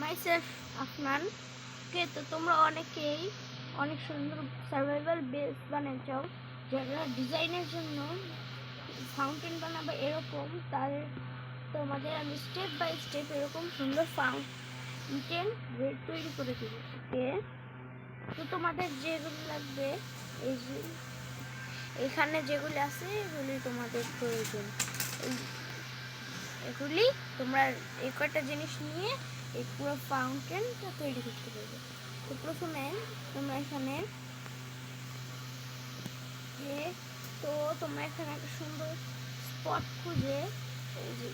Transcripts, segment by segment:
Myself Afnan. কে তো তোমরা অনেকেই অনেক সুন্দর সার্ভাইভাল বেস বানিয়েছো, যারা ডিজাইনের জন্য ফাউন্টেন বানাবে এরকম, তাদের তোমাদের আমি স্টেপ বাই স্টেপ এরকম সুন্দর ফাউন্টেন তৈরি করে দেবো। ওকে, তো তোমাদের যেগুলো লাগবে, এই যে এখানে যেগুলি আছে এগুলি তোমাদের প্রয়োজন। এগুলি তোমরা এই কয়টা জিনিস নিয়ে এই পুরো ফাউন্টেনটা তৈরি করতে পারবে। তো প্রথমে তোমরা এখানে একটা সুন্দর স্পট খুঁজে এই যে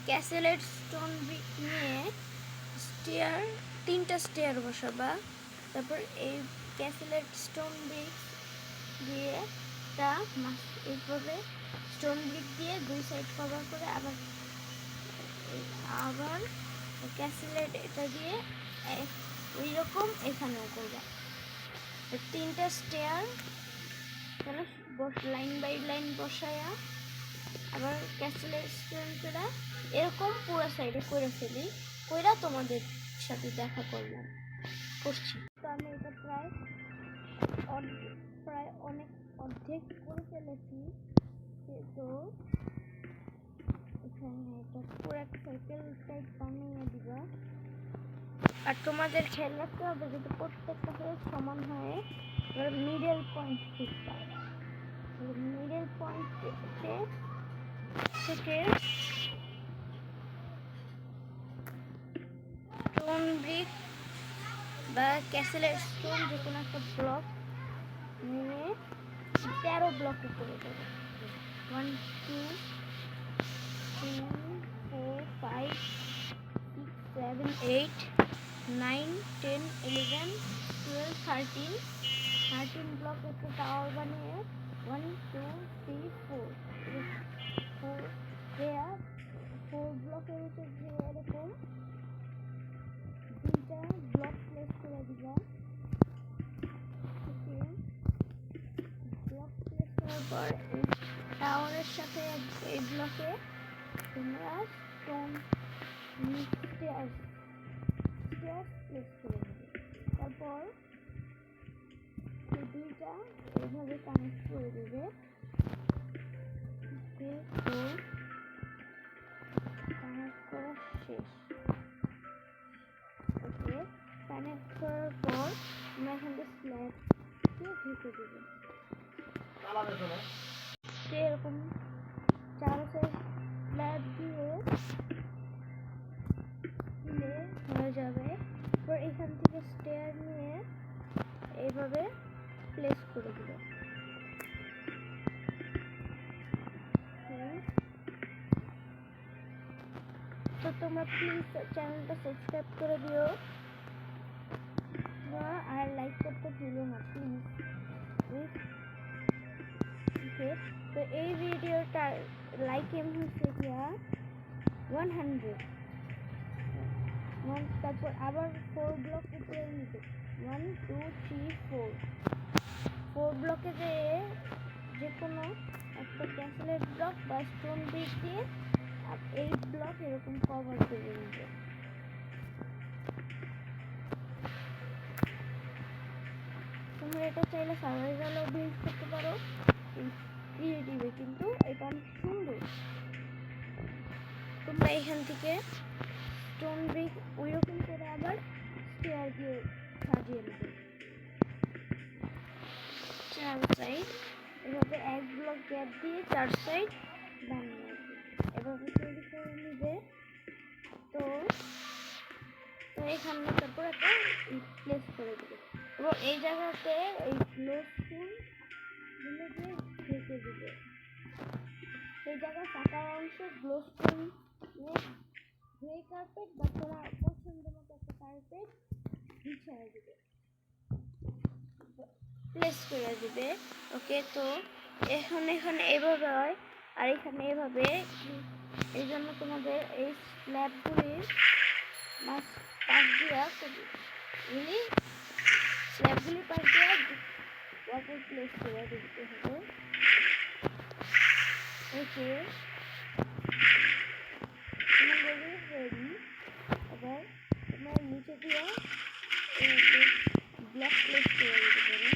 ক্যাসেলেট স্টোন ব্রিক নিয়ে তিনটা স্টেয়ার বসাবা। তারপর এই ক্যাসেলেট স্টোন ব্রিক দিয়ে এইভাবে স্টোন ব্রিক দিয়ে দুই সাইড কভার করে আবার ক্যাসেলেট এটা দিয়ে ওই রকম এখানেও করবা। তিনটা স্টেয়ার লাইন বাই লাইন বসায়া আবার ক্যাসেলেট স্টোন করে এরকম পুরো সাইডে করে ফেলি, কইরা তোমাদের সাথে দেখা করছি। তো আমি এটা প্রায় অনেক অর্ধেক করে ফেলেছি। তো এখানে এটা পুরো একটা সাইকেল টাইপ বানিয়ে দিবা। আর তোমাদের খেয়াল রাখতে হবে যদি প্রত্যেকটা হয়ে সমান হয়, এবার মিডল পয়েন্ট খুঁজতে হবে। মিডল পয়েন্ট থেকে স্টোন ব্রিক বা ক্যাসেলের স্টোন যে কোনো একটা ব্লক নিয়ে 13 ব্লকে করে দেবে। 1 2 3 4 5 6 7 8 9 10 11 12 13 ব্লক একটা টাওয়ার বানিয়ে 1 2 3 4 ব্লকের উপর এরকম দুইটা ব্লক প্লেস করে দিবা। ব্লক প্লেস করার পর এই টাওয়ারের সাথে এই ব্লকে তোমরা স্টোন স্টেয়ার প্লেস করে দেবে। তারপর এই দুইটা এইভাবে কানেক্ট করে দেবে। তো কানেক্ট করা শেষ। ওকে, কানেক্ট করার পর আমরা এখান থেকে স্ল্যাবকে ঢেকে দেবো। এরকম চারপাশে স্ল্যাব দিয়ে দিলে হয়ে যাবে। এবার এখান থেকে স্টেয়ার নিয়ে এইভাবে প্লেস করে দিল। তো তোমরা প্লিজ চ্যানেলটা সাবস্ক্রাইব করে দিও আর লাইক করতে ভুলো না প্লিজ। ওকে, তো এই ভিডিওটার লাইক এম হচ্ছে গিয়া 100। তারপর আবার 4 ব্লক উপরে নিতে 1 2 3 4 ব্লকে যে কোনো একটা ক্যাসেলেট ব্লক বা স্টোন ব্রিক দিয়ে 8 ব্লক এরকম কভার করে নিতে। তোমরা এটা চাইলে সার্ভাইভালও বিল্ড করতে পারো ক্রিয়েটিভে, কিন্তু এটা অনেক সুন্দর। তোমরা এখান থেকে স্টোন ব্রিক ওইরকম করে আবার স্টেয়ার দিয়ে সাজিয়ে নেবে। 4 সাইড এভাবে 1 ব্লক গ্যাপ দিয়ে 4 সাইড বানিয়ে নেবে, এভাবে তৈরি করে নেবে। তো এখানে তারপর একটা প্লেস করে দেবে এবং এই জায়গাতে এই গ্লোস্টোনগুলো দিয়ে ঢেকে দেবে। সেই জায়গায় ফাঁকা অংশে গ্লোস্টোন গ্রে কার্পেট বা তোমার পছন্দ মতো একটা কার্পেট বিছিয়ে দেবে, প্লেস করে দেবে। ওকে, তো এখানে এভাবে হয় আর এখানে এভাবে। এই জন্য তোমাদের এই স্ল্যাবগুলির পাশ দিয়া স্ল্যাবগুলির পাশ দিয়া ওয়াটার প্লেস করে দিতে হবে। ওকে, রেডি। এবার তোমার নিচে দিয়ে ব্লক প্লেস করে দিতে পারো।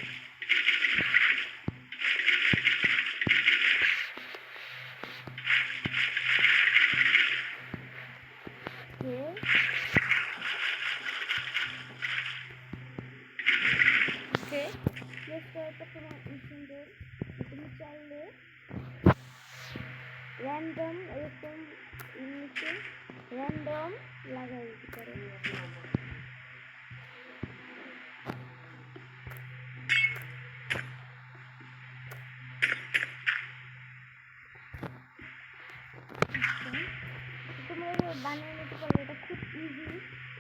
ওকে প্লেস করার পর তোমার সুন্দর তুমি চাইলে র্যান্ডম এরকম নিচে র্যান্ডম লাগাই দিতে পারো। তোমরা এটা বানিয়ে নিতে পারো, এটা খুব ইজি।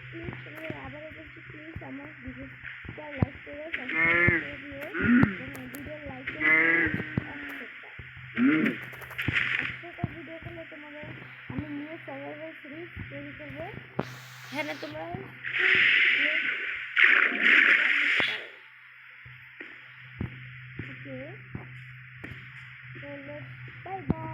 প্লিজ তোমরা আবার বলছি, প্লিজ আমার ভিডিওটা লাইক করে সাবস্ক্রাইব করে দিও এবং ভিডিও লাইক করে 100টা ভিডিও করলে তোমাদের আমি নিউ সার্ভাইভাল সিরিজ তৈরি করবো। এখানে তোমরা ওকে, বাই বাই।